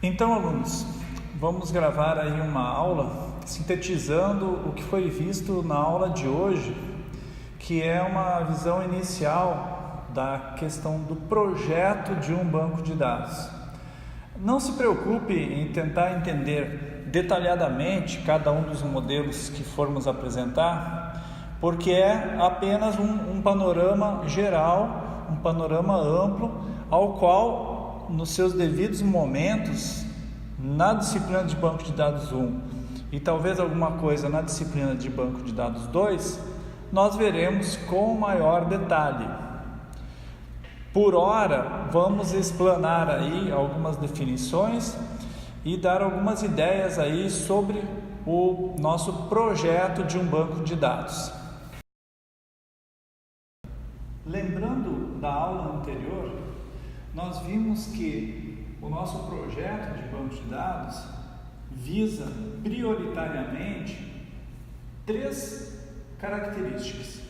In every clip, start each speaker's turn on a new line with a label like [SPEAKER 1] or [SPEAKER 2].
[SPEAKER 1] Então, alunos, vamos gravar aí uma aula sintetizando o que foi visto na aula de hoje, que é uma visão inicial da questão do projeto de um banco de dados. Não se preocupe em tentar entender detalhadamente cada um dos modelos que formos apresentar, porque é apenas um panorama geral, um panorama amplo, ao qual, nos seus devidos momentos, na disciplina de banco de dados 1 e talvez alguma coisa na disciplina de banco de dados 2, nós veremos com maior detalhe. Por hora, vamos explanar aí algumas definições e dar algumas ideias aí sobre o nosso projeto de um banco de dados. Lembrando da aula anterior, nós vimos que o nosso projeto de banco de dados visa prioritariamente 3 características.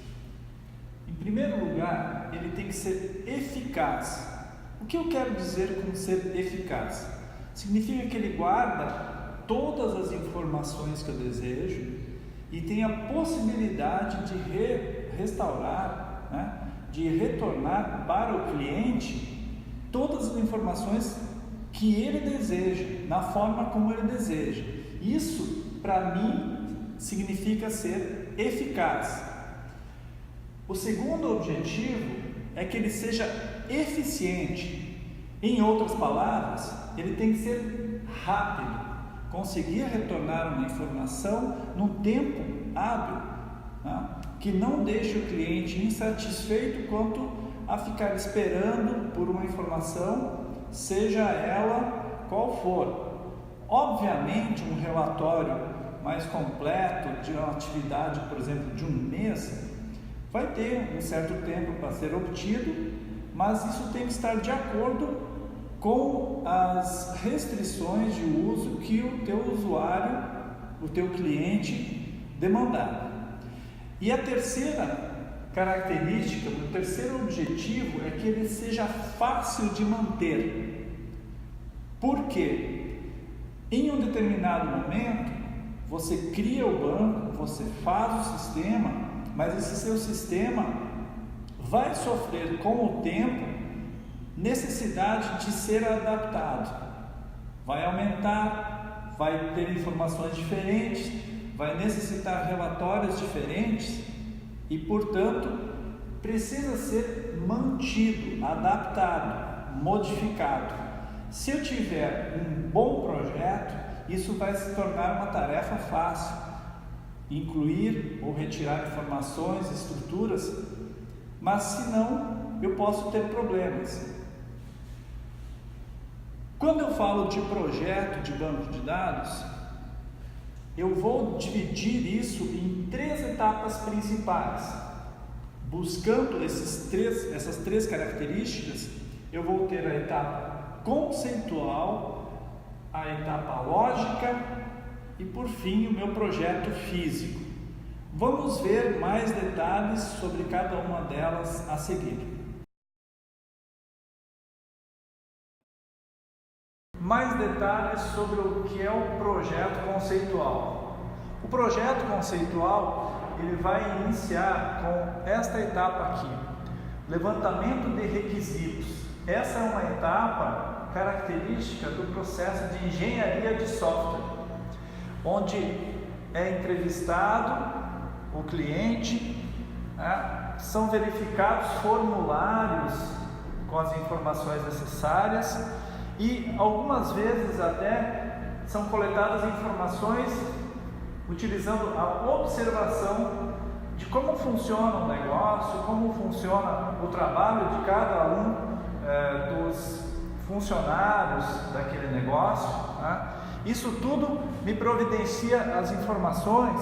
[SPEAKER 1] Em primeiro lugar, ele tem que ser eficaz. O que eu quero dizer com ser eficaz? Significa que ele guarda todas as informações que eu desejo e tem a possibilidade de restaurar, de retornar para o cliente todas as informações que ele deseja, na forma como ele deseja. Isso, para mim, significa ser eficaz. O segundo objetivo é que ele seja eficiente. Em outras palavras, ele tem que ser rápido, conseguir retornar uma informação num tempo hábil, que não deixe o cliente insatisfeito quanto a ficar esperando por uma informação, seja ela qual for. Obviamente, um relatório mais completo de uma atividade, por exemplo, de um mês, vai ter um certo tempo para ser obtido, mas isso tem que estar de acordo com as restrições de uso que o teu usuário, o teu cliente demandar. E a terceira característica, o terceiro objetivo é que ele seja fácil de manter. Por quê? Em um determinado momento, você cria o banco, você faz o sistema, mas esse seu sistema vai sofrer com o tempo necessidade de ser adaptado. Vai aumentar, vai ter informações diferentes, vai necessitar relatórios diferentes e, portanto, precisa ser mantido, adaptado, modificado. Se eu tiver um bom projeto, isso vai se tornar uma tarefa fácil. Incluir ou retirar informações, estruturas, mas se não, eu posso ter problemas. Quando eu falo de projeto de banco de dados, eu vou dividir isso em 3 etapas principais. Buscando essas três características, eu vou ter a etapa conceitual, a etapa lógica e, por fim, o meu projeto físico. Vamos ver mais detalhes sobre cada uma delas a seguir. Mais detalhes sobre o que é o projeto conceitual. O projeto conceitual, ele vai iniciar com esta etapa aqui, levantamento de requisitos. Essa é uma etapa característica do processo de engenharia de software, onde é entrevistado o cliente, são verificados formulários com as informações necessárias e algumas vezes até são coletadas informações utilizando a observação de como funciona o negócio, como funciona o trabalho de cada um dos funcionários daquele negócio. Isso tudo me providencia as informações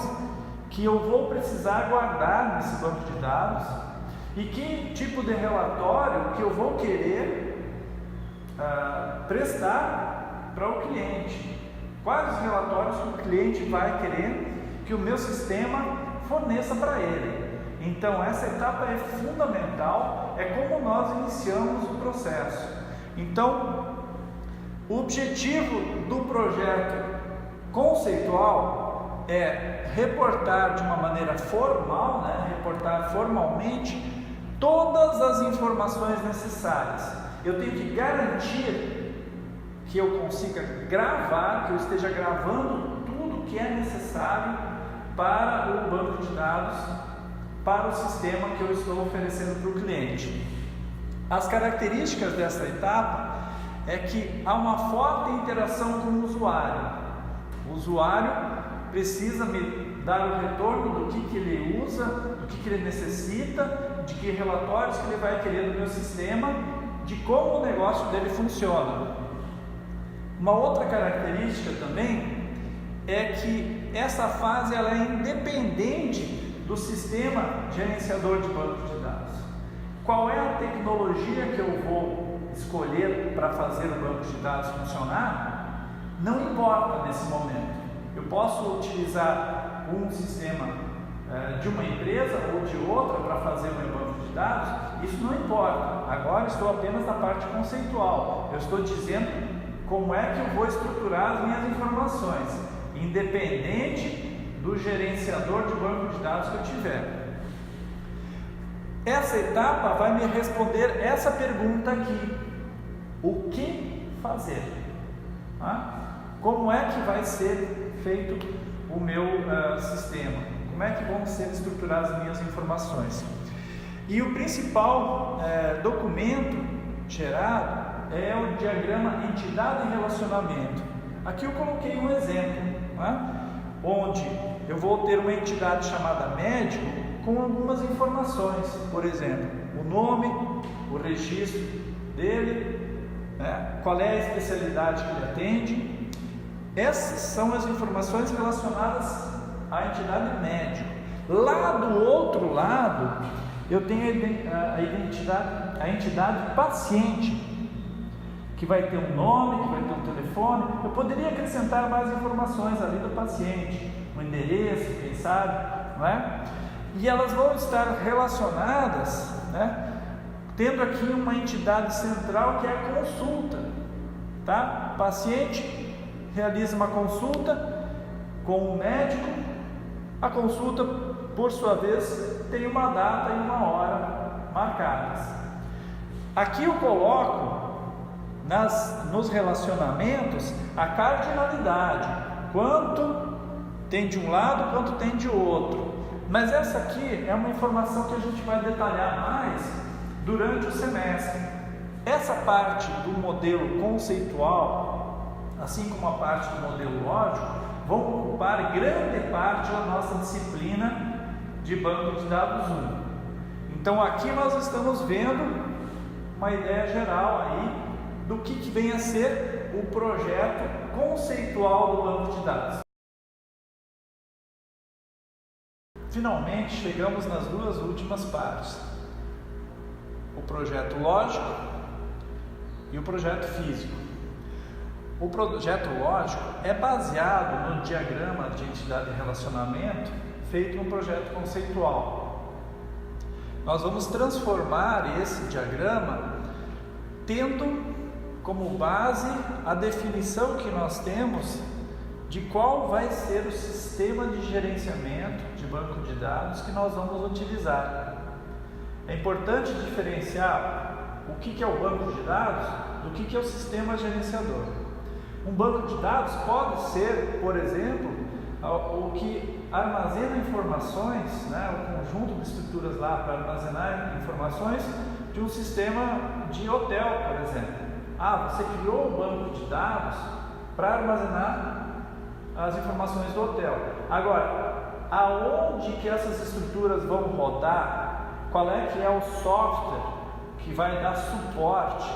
[SPEAKER 1] que eu vou precisar guardar nesse banco de dados e que tipo de relatório que eu vou querer prestar para o cliente. Quais os relatórios que o cliente vai querer que o meu sistema forneça para ele. Então, essa etapa é fundamental, é como nós iniciamos o processo. Então, O objetivo do projeto conceitual é reportar de uma maneira formal, reportar formalmente todas as informações necessárias. Eu tenho que garantir que eu consiga gravar, que eu esteja gravando tudo que é necessário para o banco de dados, para o sistema que eu estou oferecendo para o cliente. As características dessa etapa é que há uma forte interação com o usuário. O usuário precisa me dar o retorno do que ele usa, do que ele necessita, de que relatórios que ele vai querer do meu sistema, de como o negócio dele funciona. Uma outra característica também é que essa fase ela é independente do sistema gerenciador de banco de dados. Qual é a tecnologia que eu vou escolher para fazer o banco de dados funcionar? Não importa nesse momento. Eu posso utilizar um sistema de uma empresa ou de outra para fazer o meu banco de dados, isso não importa. Agora estou apenas na parte conceitual. Eu estou dizendo como é que eu vou estruturar as minhas informações, independente do gerenciador de banco de dados que eu tiver. Essa etapa vai me responder essa pergunta aqui: o que fazer? Como é que vai ser feito o meu sistema? Como é que vão ser estruturadas as minhas informações? E o principal documento gerado é o diagrama entidade e relacionamento. Aqui eu coloquei um exemplo, onde eu vou ter uma entidade chamada médico com algumas informações, por exemplo, o nome, o registro dele, qual é a especialidade que ele atende. Essas são as informações relacionadas à entidade médico. Lá do outro lado, eu tenho a entidade paciente, que vai ter um nome, que vai ter um telefone. Eu poderia acrescentar mais informações ali do paciente, um endereço, quem sabe, não é? E elas vão estar relacionadas, tendo aqui uma entidade central que é a consulta, tá? O paciente realiza uma consulta com o médico. A consulta, por sua vez, tem uma data e uma hora marcadas. Aqui eu coloco nos relacionamentos a cardinalidade, quanto tem de um lado, quanto tem de outro. Mas essa aqui é uma informação que a gente vai detalhar mais durante o semestre. Essa parte do modelo conceitual, assim como a parte do modelo lógico, vão ocupar grande parte da nossa disciplina de banco de dados 1. Então aqui nós estamos vendo uma ideia geral aí do que vem a ser o projeto conceitual do banco de dados. Finalmente chegamos nas duas últimas partes: o projeto lógico e o projeto físico. O projeto lógico é baseado no diagrama de entidade e relacionamento feito no projeto conceitual. Nós vamos transformar esse diagrama tendo como base a definição que nós temos de qual vai ser o sistema de gerenciamento de banco de dados que nós vamos utilizar. É importante diferenciar o que é o banco de dados do que é o sistema gerenciador. Um banco de dados pode ser, por exemplo, o que armazena informações, o conjunto de estruturas lá para armazenar informações de um sistema de hotel, por exemplo. Você criou um banco de dados para armazenar as informações do hotel. Agora, aonde que essas estruturas vão rodar? Qual é que é o software que vai dar suporte,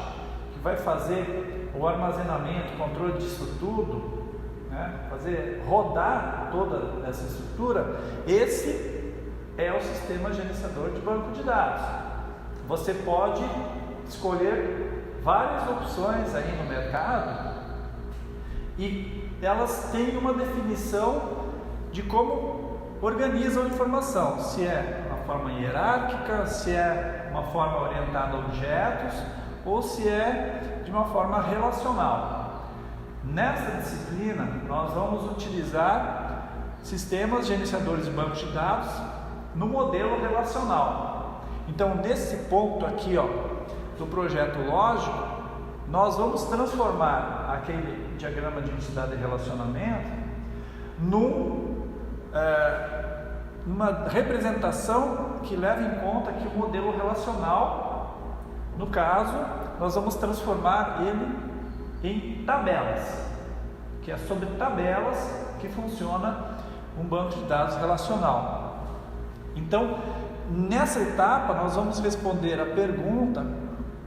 [SPEAKER 1] que vai fazer o armazenamento, controle disso tudo, fazer rodar toda essa estrutura? Esse é o sistema gerenciador de banco de dados. Você pode escolher várias opções aí no mercado e elas têm uma definição de como organizam a informação, se é uma forma hierárquica, se é uma forma orientada a objetos ou se é de uma forma relacional. Nessa disciplina, nós vamos utilizar sistemas gerenciadores de banco de dados no modelo relacional. Então, nesse ponto aqui, do projeto lógico, nós vamos transformar aquele diagrama de entidade e relacionamento numa representação que leva em conta que o modelo relacional, no caso, nós vamos transformar ele em tabelas, que é sobre tabelas que funciona um banco de dados relacional. Então, nessa etapa, nós vamos responder a pergunta: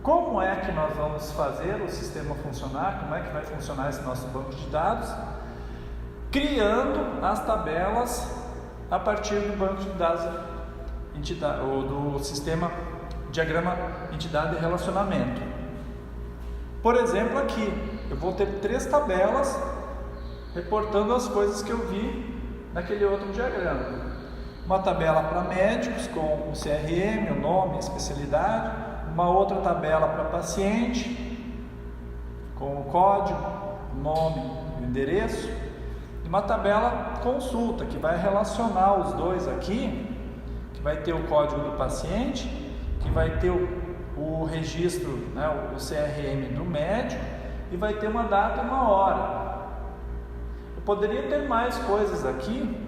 [SPEAKER 1] como é que nós vamos fazer o sistema funcionar, como é que vai funcionar esse nosso banco de dados, criando as tabelas a partir do banco de dados ou do sistema diagrama entidade e relacionamento. Por exemplo, aqui eu vou ter 3 tabelas reportando as coisas que eu vi naquele outro diagrama. Uma tabela para médicos com o CRM, o nome, a especialidade. Uma outra tabela para paciente com o código, o nome e o endereço. E uma tabela consulta que vai relacionar os dois aqui, que vai ter o código do paciente, que vai ter o registro, o CRM do médico, e vai ter uma data e uma hora. Eu poderia ter mais coisas aqui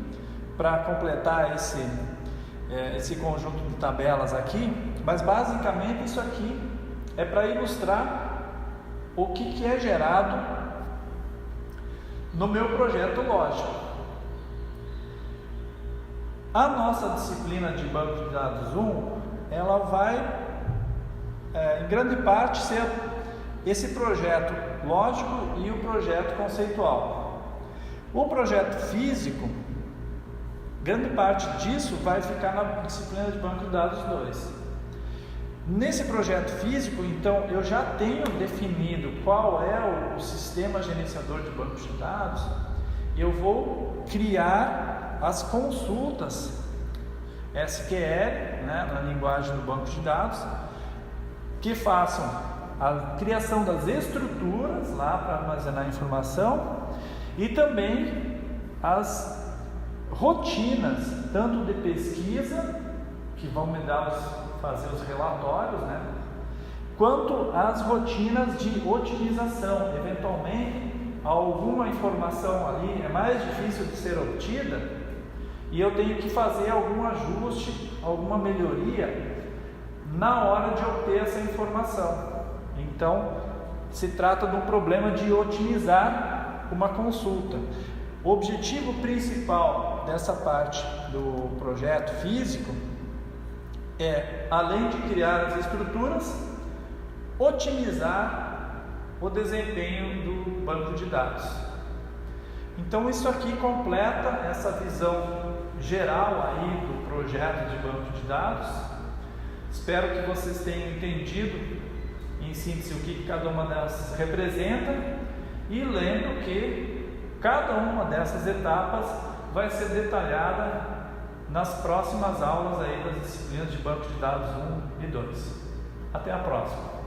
[SPEAKER 1] para completar esse conjunto de tabelas aqui, mas basicamente isso aqui é para ilustrar o que é gerado no meu projeto lógico. A nossa disciplina de banco de dados 1, ela vai em grande parte ser esse projeto lógico e o projeto conceitual. O projeto físico, grande parte disso vai ficar na disciplina de banco de dados 2. Nesse projeto físico, então, eu já tenho definido qual é o sistema gerenciador de bancos de dados. Eu vou criar as consultas SQL, na linguagem do banco de dados, que façam a criação das estruturas lá para armazenar informação e também as rotinas, tanto de pesquisa, que vão me fazer os relatórios, quanto as rotinas de otimização. Eventualmente, alguma informação ali é mais difícil de ser obtida e eu tenho que fazer algum ajuste, alguma melhoria na hora de obter essa informação. Então, se trata de um problema de otimizar uma consulta. O objetivo principal dessa parte do projeto físico é, além de criar as estruturas, otimizar o desempenho do banco de dados. Então, isso aqui completa essa visão geral aí do projeto de banco de dados. Espero que vocês tenham entendido, em síntese, o que cada uma dessas representa, e lembro que cada uma dessas etapas vai ser detalhada nas próximas aulas aí das disciplinas de banco de dados 1 e 2. Até a próxima!